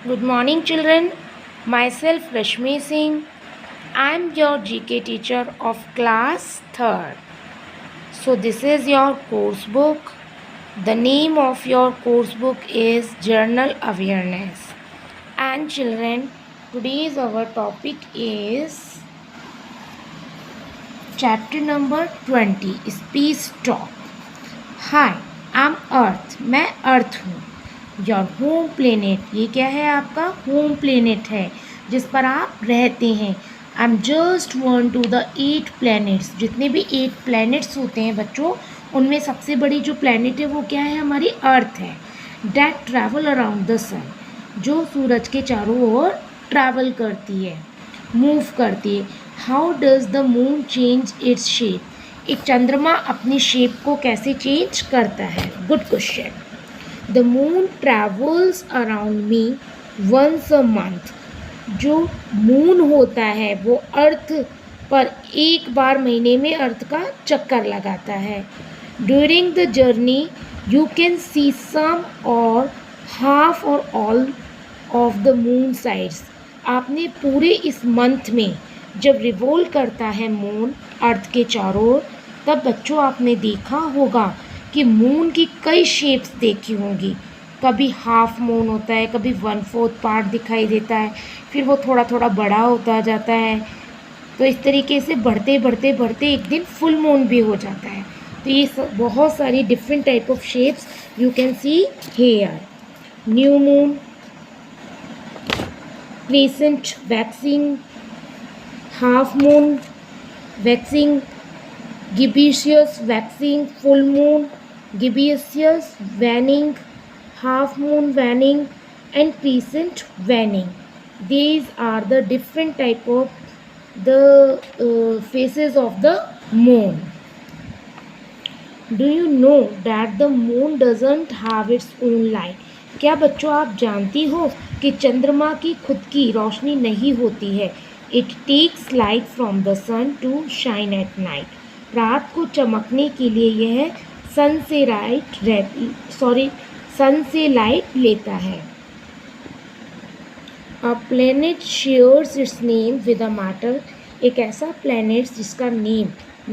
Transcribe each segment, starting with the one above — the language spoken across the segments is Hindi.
Good morning, children. Myself, Rashmi Singh. I am your GK teacher of class 3rd. So, this is your course book. The name of your course book is Journal Awareness. And, children, today's our topic is chapter number 20 Space Talk. Hi, I'm Earth. मैं अर्थ हूँ. योर होम प्लेनेट, ये क्या है? आपका होम प्लेनेट है जिस पर आप रहते हैं. I am just one two the 8 planets. जितने भी 8 प्लैनेट्स होते हैं बच्चों, उनमें सबसे बड़ी जो प्लैनेट है वो क्या है? हमारी अर्थ है. डैट ट्रैवल अराउंड द सन, जो सूरज के चारों ओर ट्रैवल करती है, मूव करती है. How does the moon change its shape, एक चंद्रमा अपनी शेप को कैसे चेंज करता है? Good question. The moon travels around me once a month, जो मून होता है वो अर्थ पर एक बार महीने में अर्थ का चक्कर लगाता है. During the journey you can see some और हाफ और all of the moon sides. आपने पूरे इस मंथ में जब रिवॉल्व करता है मून अर्थ के चारों ओर, तब बच्चों आपने देखा होगा कि मून की कई शेप्स देखी होंगी. कभी हाफ मून होता है, कभी 1/4 पार्ट दिखाई देता है, फिर वो थोड़ा थोड़ा बड़ा होता जाता है. तो इस तरीके से बढ़ते बढ़ते बढ़ते एक दिन फुल मून भी हो जाता है. तो ये बहुत सारी different type of shapes you can see here. New moon, crescent, waxing, half moon, waxing, gibbous waxing, full moon, gibbous waning, half moon waning, and crescent waning. These are the different type of the phases of the moon. Do you know that the moon doesn't have its own light? क्या बच्चों आप जानती हो कि चंद्रमा की खुद की रोशनी नहीं होती है. It takes light from the sun to shine at night. रात को चमकने के लिए यह सन से लाइट लेता है. A planet shares it's name with a metal, एक ऐसा प्लैनेट जिसका नेम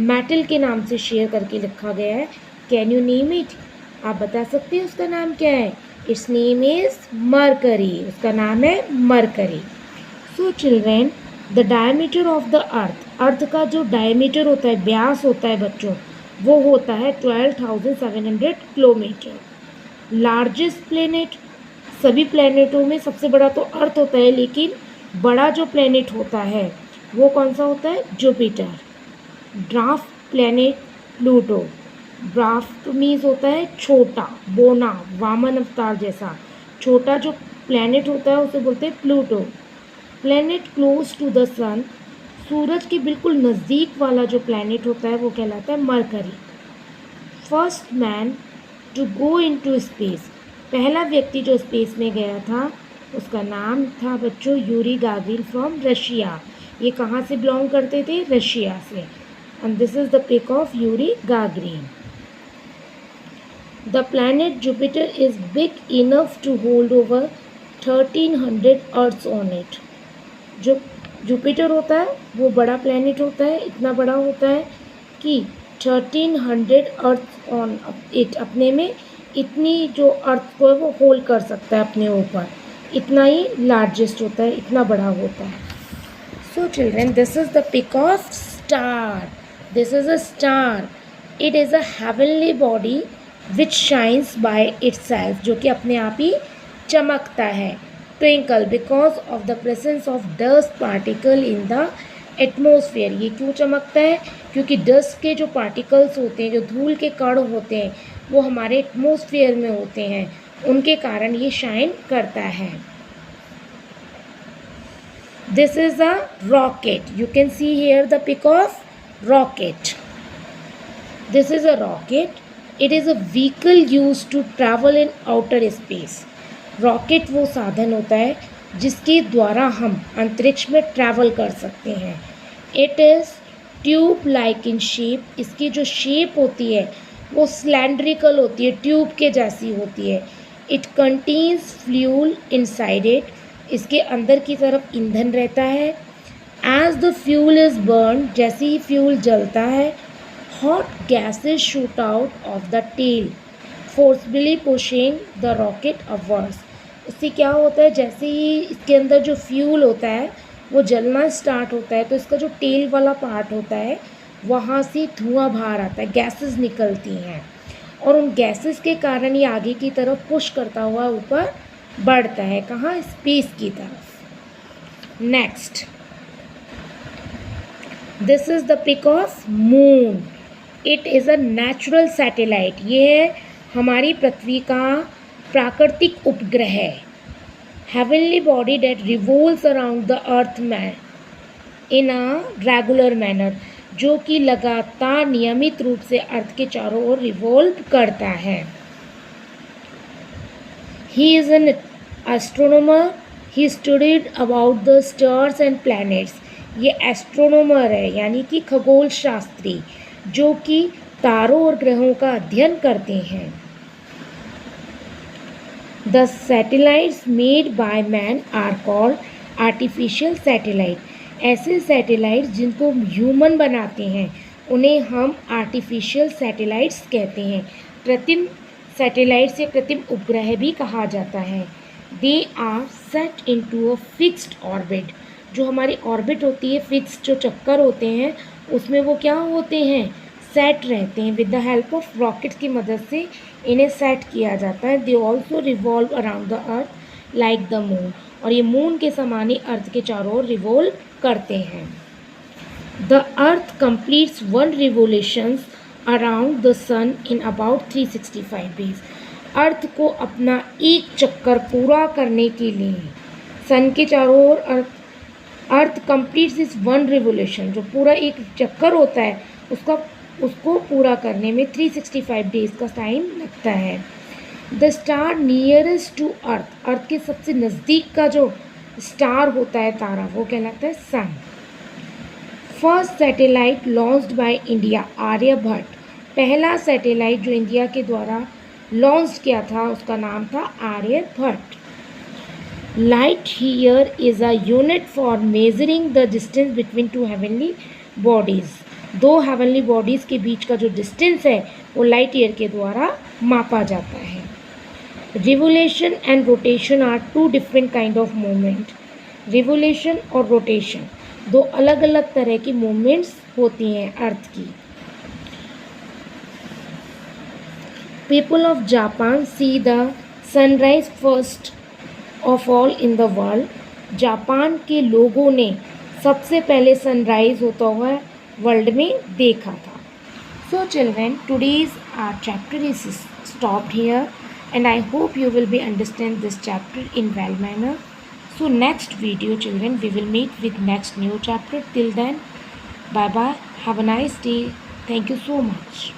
मेटल के नाम से शेयर करके लिखा गया है. Can you name it? आप बता सकते हैं उसका नाम क्या है? It's name is mercury. उसका नाम है mercury. So children, the diameter of the earth का जो डायमीटर होता है, व्यास होता है बच्चों, वो होता है 12,700 किलोमीटर. लार्जेस्ट प्लेनेट, सभी प्लेनेटों में सबसे बड़ा तो अर्थ होता है, लेकिन बड़ा जो प्लेनेट होता है वो कौन सा होता है? Jupiter. Dwarf planet Pluto. Dwarf means होता है छोटा, बोना, वामन अवतार जैसा. छोटा जो प्लेनेट होता है उसे बोलते हैं Pluto. Planet close to the sun, सूरज के बिल्कुल नज़दीक वाला जो प्लैनेट होता है वो कहलाता है Mercury. First man to go into space, पहला व्यक्ति जो स्पेस में गया था उसका नाम था बच्चों यूरी गागरिन फ्रॉम रशिया. ये कहाँ से बिलोंग करते थे? रशिया से. And this is the pic of Yuri Gagarin. The planet Jupiter is big enough to hold over 1300 earths on it. जो जुपिटर होता है वो बड़ा प्लैनेट होता है, इतना बड़ा होता है कि 1300 अर्थ ऑन इट, अपने में इतनी जो अर्थ को है वो होल्ड कर सकता है अपने ऊपर. इतना ही लार्जेस्ट होता है, इतना बड़ा होता है. So children, this is the pic of star. This is a star. It is a heavenly body which shines by itself, जो कि अपने आप ही चमकता है. Twinkle because of the presence of dust particle in the atmosphere. ये क्यों चमकता है? क्योंकि डस्ट के जो पार्टिकल्स होते हैं, जो धूल के कण होते हैं, वो हमारे एटमोसफियर में होते हैं, उनके कारण ये शाइन करता है. This is a rocket. You can see here the pic of rocket. This is a rocket. It is a vehicle use to travel in outer space. Rocket वो साधन होता है जिसके द्वारा हम अंतरिक्ष में ट्रैवल कर सकते हैं. It is tube like in shape. इसकी जो शेप होती है वो सिलेंड्रिकल होती है, ट्यूब के जैसी होती है. It contains fuel inside it. इसके अंदर की तरफ ईंधन रहता है। As the fuel is burn, जैसे ही फ्यूल जलता है, hot gases shoot out of the tail forcefully pushing the rocket upwards. इससे क्या होता है, जैसे ही इसके अंदर जो फ्यूल होता है वो जलना स्टार्ट होता है तो इसका जो टेल वाला पार्ट होता है वहाँ से धुआं बाहर आता है, गैसेस निकलती हैं और उन गैसेस के कारण ये आगे की तरफ पुश करता हुआ ऊपर बढ़ता है। कहाँ? स्पेस की तरफ। Next, this is the pic of moon. It is a natural satellite. ये है हमारी पृथ्वी का प्राकृतिक उपग्रह है। Heavenly body that revolves around the earth man in a regular manner, जो कि लगातार नियमित रूप से अर्थ के चारों ओर रिवॉल्व करता है। He is an astronomer. He studied about the stars and planets. ये एस्ट्रोनॉमर है यानी कि खगोल शास्त्री, जो कि तारों और ग्रहों का अध्ययन करते हैं। The satellites made by man are called artificial satellite. ऐसे सैटेलाइट्स जिनको ह्यूमन बनाते हैं उन्हें हम आर्टिफिशियल सैटेलाइट्स कहते हैं। कृत्रिम सैटेलाइट्स या कृत्रिम उपग्रह भी कहा जाता है। They are set into a fixed orbit. जो हमारी ऑर्बिट होती है, फिक्स्ड जो चक्कर होते हैं, उसमें वो क्या होते हैं? सेट रहते हैं। With the help of rockets की मदद से इन्हें सेट किया जाता है। They also revolve around the earth like the moon. और ये मून के समान ही अर्थ के चारों ओर रिवॉल्व करते हैं। The earth completes one revolutions around the sun in about 365 days. Earth को अपना एक चक्कर पूरा करने के लिए सन के चारों ओर अर्थ कंप्लीट्स इस वन रिवोल्यूशन, जो पूरा एक चक्कर होता है उसको पूरा करने में 365 डेज का टाइम लगता है। The star nearest to earth, earth के सबसे नज़दीक का जो स्टार होता है, तारा, वो कहलाता है sun. First satellite launched by India, Aryabhata. पहला सैटेलाइट जो इंडिया के द्वारा लॉन्च किया था उसका नाम था Aryabhata. Light year is a unit for measuring the distance between two heavenly bodies. दो हेवनली बॉडीज़ के बीच का जो डिस्टेंस है वो लाइट ईयर के द्वारा मापा जाता है। Revolution and rotation are two different kind of movement. Revolution और रोटेशन दो अलग अलग तरह की मूवमेंट्स होती हैं अर्थ की। People of Japan see the sunrise first of all in the world. Japan के लोगों ने सबसे पहले सनराइज होता हुआ वर्ल्ड में देखा था। So children, today's our chapter is stopped here and I hope you will be understand this chapter in well manner. So next video children, we will meet with next new chapter. Till then, bye bye, have a nice day, thank you so much.